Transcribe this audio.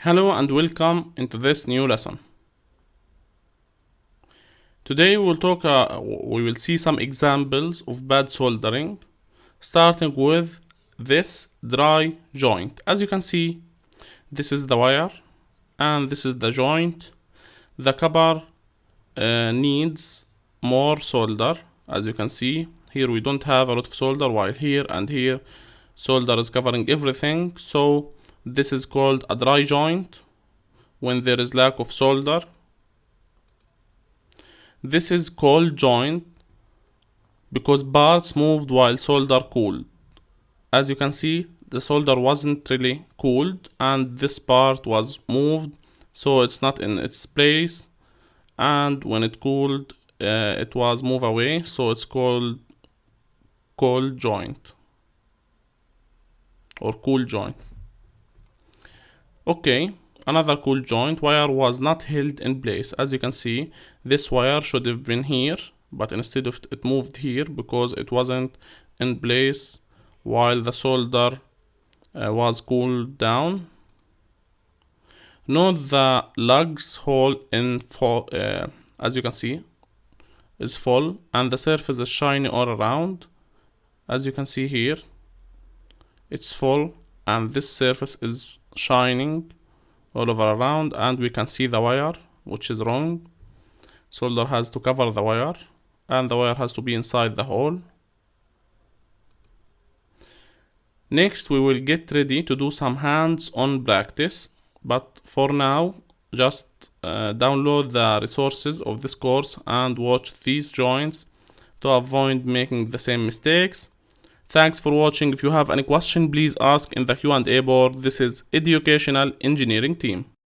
Hello and welcome into this new lesson. Today we will see some examples of bad soldering, starting with this dry joint. As you can see, this is the wire and this is the joint. The copper needs more solder. As you can see, here we don't have a lot of solder, while here and here solder is covering everything. So this is called a dry joint when there is lack of solder. This is cold joint because parts moved while solder cooled. As you can see, the solder wasn't really cooled and this part was moved, so it's not in its place, and when it cooled it was moved away, so it's called cold joint or cool joint. Okay, another cool joint, wire was not held in place. As you can see, this wire should have been here, but instead of it moved here because it wasn't in place while the solder was cooled down. Note the lugs hole in as you can see is full and the surface is shiny all around. As you can see here, it's full and this surface is shining all over around, and we can see the wire, which is wrong. Solder has to cover the wire and the wire has to be inside the hole. Next we will get ready to do some hands-on practice, but for now just download the resources of this course and watch these joints to avoid making the same mistakes. Thanks for watching. If you have any question, please ask in the Q&A board. This is Educational Engineering Team.